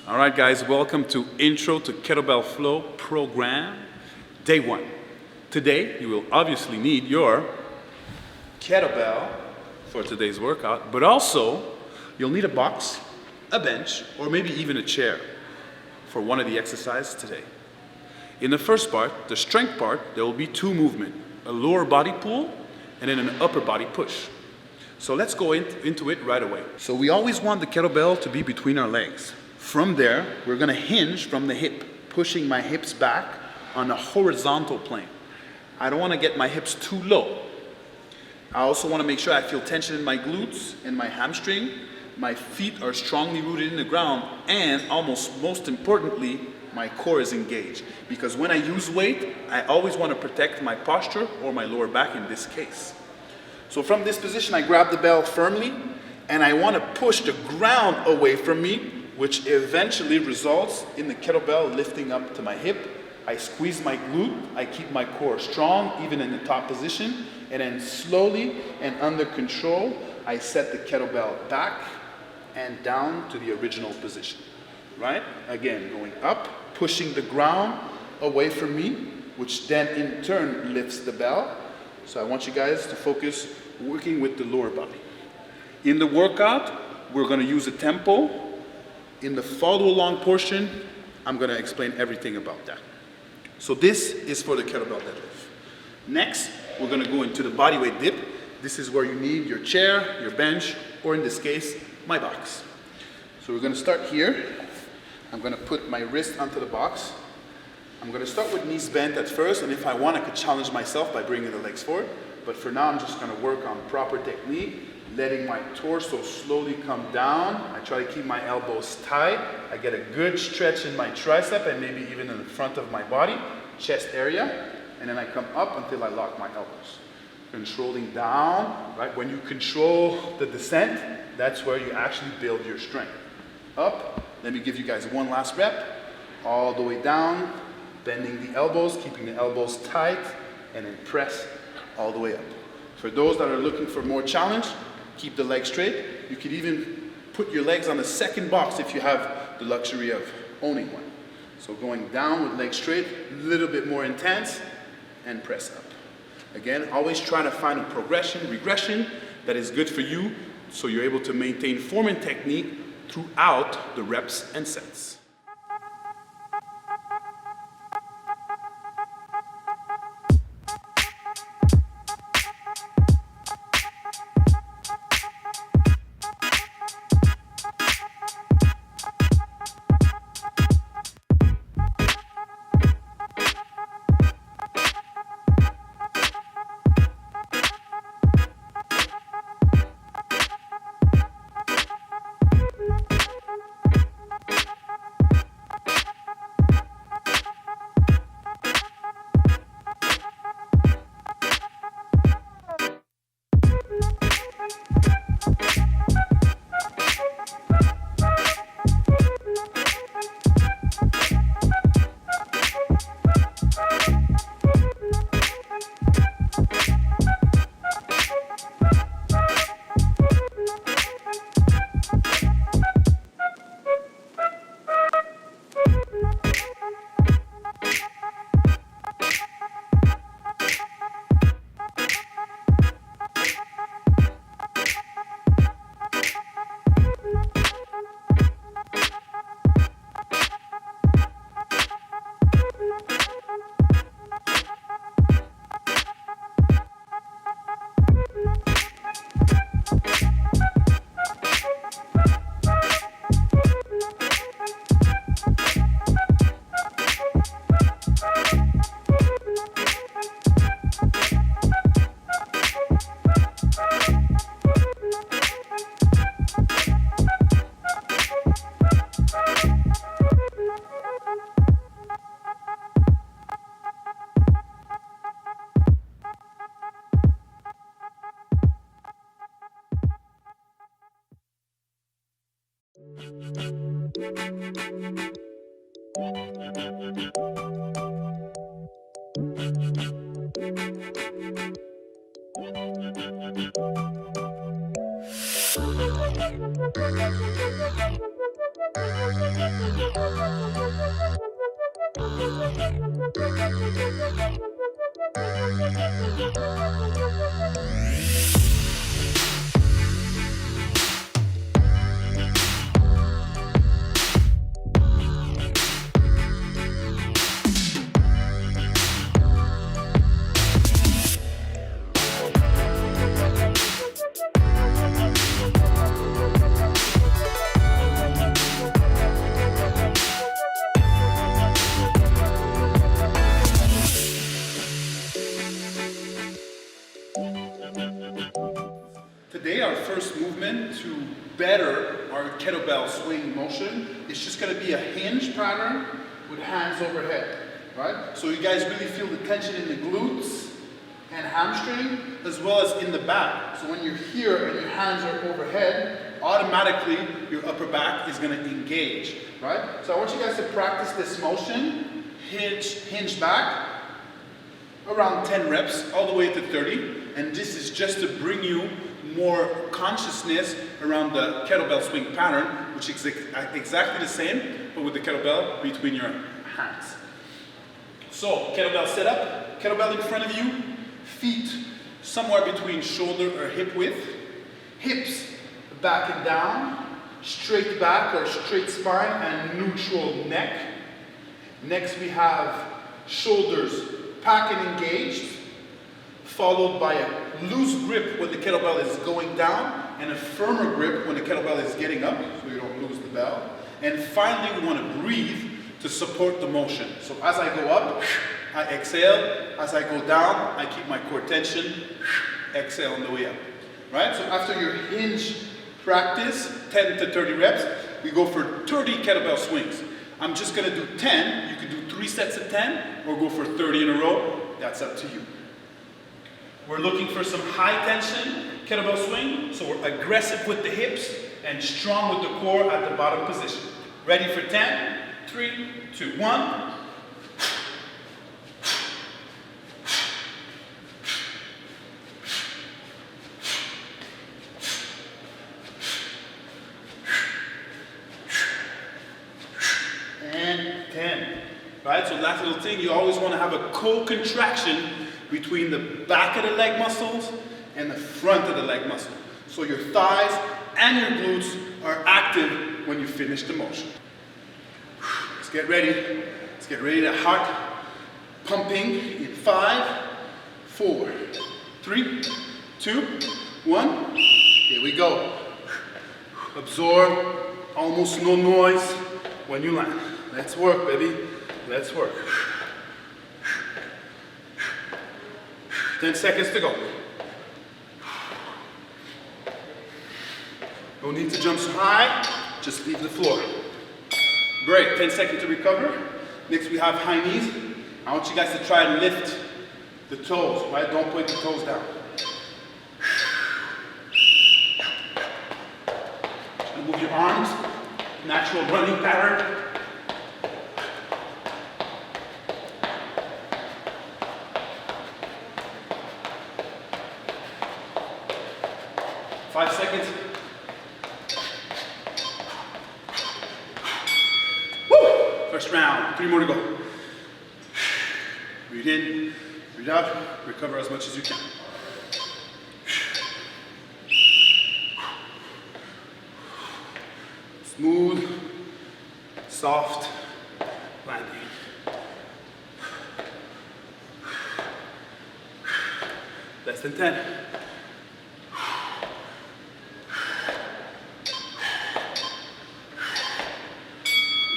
All right, guys, welcome to Intro to Kettlebell Flow program, day 1. Today, you will obviously need your kettlebell for today's workout, but also you'll need a box, a bench, or maybe even a chair for one of the exercises today. In the first part, the strength part, there will be 2 movements, a lower body pull and then an upper body push. So let's go into it right away. So we always want the kettlebell to be between our legs. From there, we're gonna hinge from the hip, pushing my hips back on a horizontal plane. I don't wanna get my hips too low. I also wanna make sure I feel tension in my glutes and my hamstring. My feet are strongly rooted in the ground, and most importantly, my core is engaged. Because when I use weight, I always wanna protect my posture or my lower back in this case. So from this position, I grab the bell firmly, and I wanna push the ground away from me, which eventually results in the kettlebell lifting up to my hip. I squeeze my glute, I keep my core strong, even in the top position, and then slowly and under control, I set the kettlebell back and down to the original position, right? Again, going up, pushing the ground away from me, which then in turn lifts the bell. So I want you guys to focus working with the lower body. In the workout, we're gonna use a tempo. In the follow along portion, I'm gonna explain everything about that. So this is for the kettlebell deadlift. Next, we're gonna go into the bodyweight dip. This is where you need your chair, your bench, or in this case, my box. So we're gonna start here. I'm gonna put my wrist onto the box. I'm gonna start with knees bent at first, and if I want, I could challenge myself by bringing the legs forward. But for now, I'm just gonna work on proper technique, letting my torso slowly come down. I try to keep my elbows tight. I get a good stretch in my tricep and maybe even in the front of my body, chest area. And then I come up until I lock my elbows. Controlling down, right? When you control the descent, that's where you actually build your strength. Up, let me give you guys one last rep. All the way down, bending the elbows, keeping the elbows tight, and then press all the way up. For those that are looking for more challenge, keep the legs straight. You could even put your legs on the second box if you have the luxury of owning one. So going down with legs straight, a little bit more intense, and press up. Again, always trying to find a progression, regression that is good for you so you're able to maintain form and technique throughout the reps and sets. Today, our first movement to better our kettlebell swing motion is just going to be a hinge pattern with hands overhead, right? So you guys really feel the tension in the glutes and hamstring, as well as in the back. So when you're here and your hands are overhead, automatically your upper back is going to engage, right? So I want you guys to practice this motion, hinge back, around 10 reps, all the way to 30. And this is just to bring you more consciousness around the kettlebell swing pattern, which is exactly the same, but with the kettlebell between your hands. So, kettlebell setup, kettlebell in front of you, feet somewhere between shoulder or hip width, hips back and down, straight back or straight spine and neutral neck. Next we have shoulders pack and engaged, followed by a loose grip when the kettlebell is going down and a firmer grip when the kettlebell is getting up, so you don't lose the bell. And finally, we want to breathe to support the motion. So as I go up, I exhale. As I go down, I keep my core tension. Exhale on the way up. Right? So after your hinge practice, 10 to 30 reps, we go for 30 kettlebell swings. I'm just going to do 10. You can do 3 sets of 10 or go for 30 in a row. That's up to you. We're looking for some high tension kettlebell swing, so we're aggressive with the hips and strong with the core at the bottom position. Ready for 10, 3, 2, 1. And 10. Right, so last little thing, you always want to have a co-contraction between the back of the leg muscles and the front of the leg muscle. So your thighs and your glutes are active when you finish the motion. Let's get ready. Let's get ready to heart pumping in 5, 4, 3, 2, 1. Here we go. Absorb, almost no noise when you land. Let's work, baby. Let's work. 10 seconds to go. No need to jump so high, just leave the floor. Great, 10 seconds to recover. Next we have high knees. I want you guys to try and lift the toes, right? Don't put the toes down. And move your arms, natural running pattern. Five seconds. Woo! First round, 3 more to go. Breathe in, breathe out, recover as much as you can. Smooth, soft landing. Less than 10.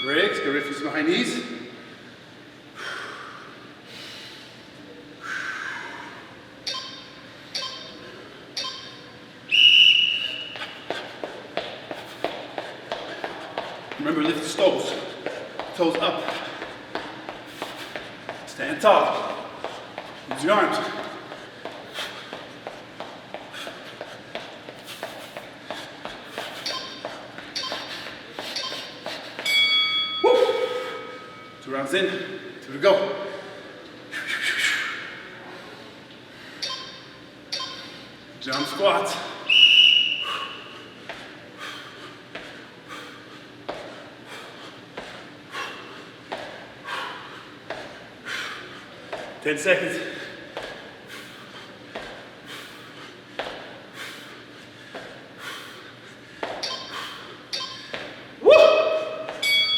Great, get ready for some high knees. Remember, lift the toes. Toes up. Stand tall. Use your arms. Woo! 2 rounds in. 2 to go. Jump squats. 10 seconds. Woo!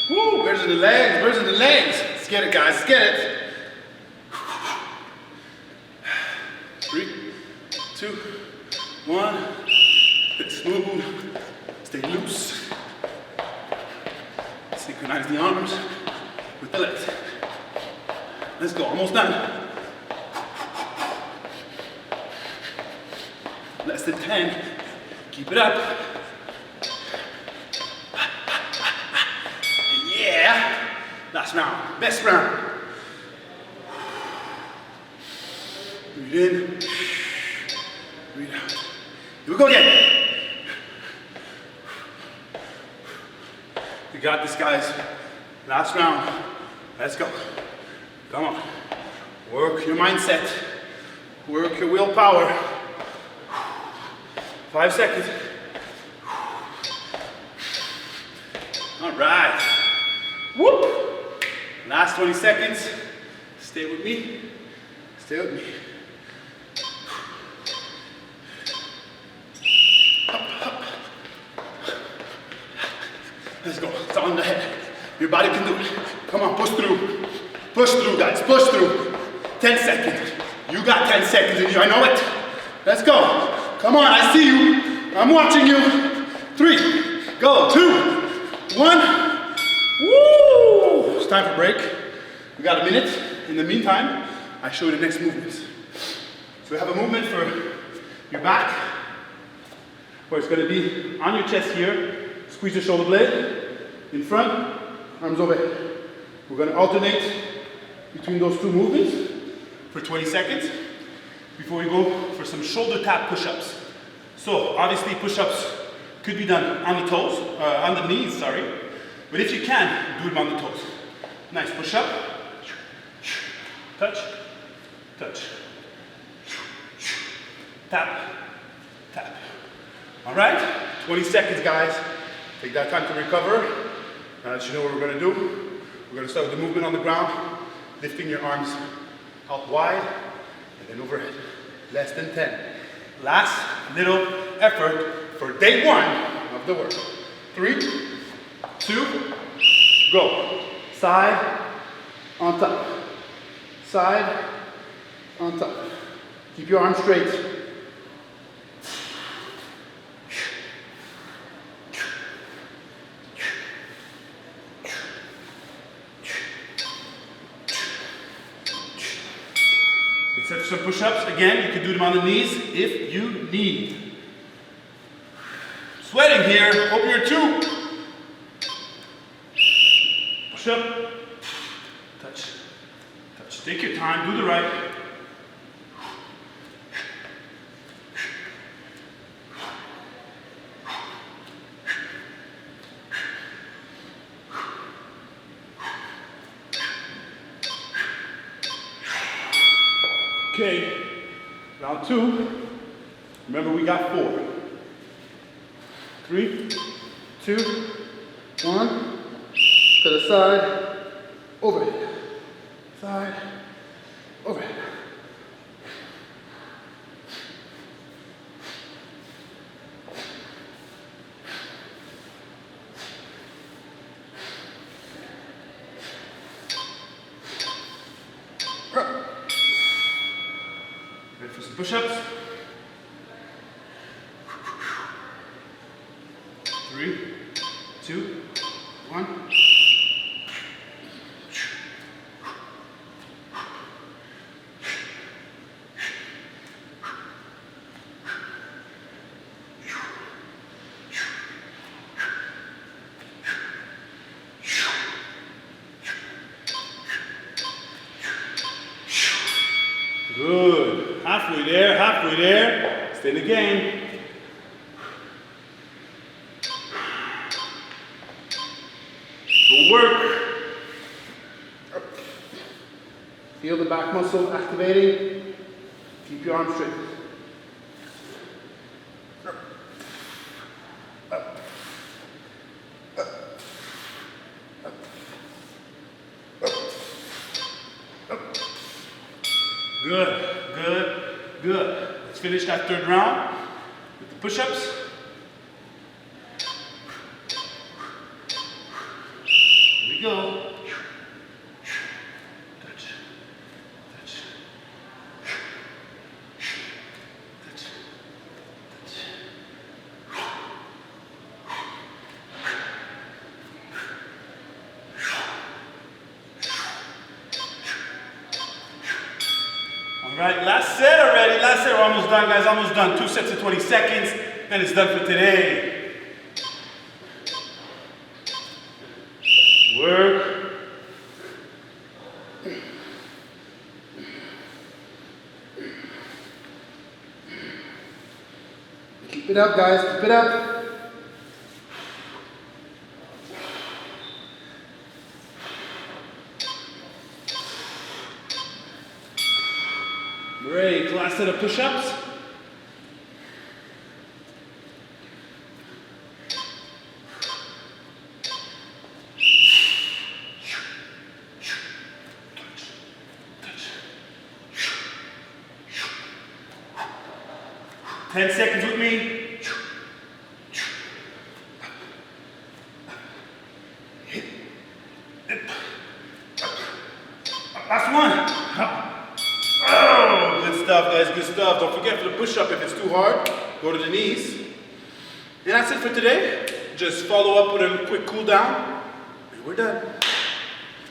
Woo! Where's the legs? Where's the legs? Let's get it, guys. Let's get it. 3, 2, 1. Smooth. Stay loose. Synchronize the arms with the legs. Let's go. Almost done. Less than 10. Keep it up. And yeah. Last round. Best round. Breathe in. Breathe out. Here we go again. You got this, guys. Last round. Let's go. Come on. Work your mindset. Work your willpower. 5 seconds. All right. Whoop. Last 20 seconds. Stay with me. Stay with me. Let's go. It's on the head. Your body can do it. Come on, push through. Push through, guys. Push through. 10 seconds. You got 10 seconds in you. I know it. Let's go. Come on, I see you. I'm watching you. 3, go. 2, 1. Woo! It's time for break. We got a minute. In the meantime, I show you the next movements. So we have a movement for your back, where it's going to be on your chest here. Squeeze your shoulder blade. In front, arms overhead. We're going to alternate between those two movements for 20 seconds before we go for some shoulder tap push-ups. So obviously push-ups could be done on the toes, on the knees, sorry. But if you can, do them on the toes. Nice push-up. Touch, touch. Tap, tap. All right, 20 seconds, guys. Take that time to recover. Now that you know what we're going to do, we're going to start with the movement on the ground, lifting your arms out wide and then overhead. Less than 10. Last little effort for day 1 of the work. 3, 2, go. Side, on top. Side, on top. Keep your arms straight. Except for some push-ups, again, you can do them on the knees if you need. Sweating here, open your tube. Push up, touch, touch. Take your time, do the right. Okay, round 2. Remember, we got 4. 3, 2, 1. To the side, overhead. Side, overhead. Ready for some push-ups? 3, 2, 1. Good. Halfway there, halfway there. Stay in the game. Good work. Feel the back muscle activating. Keep your arms straight. Good, good, good. Let's finish that third round with the push-ups. Here we go. Touch, touch, touch, touch. All right, last set already. Last set, we're almost done, guys. Almost done. 2 sets of 20 seconds, and it's done for today. Work. Keep it up, guys. Keep it up. Great. Last set of push-ups. Ten seconds with me. Last one. Oh, good stuff, guys. Good stuff. Don't forget for the push-up, if it's too hard, go to the knees. And that's it for today. Just follow up with a quick cool down, and we're done.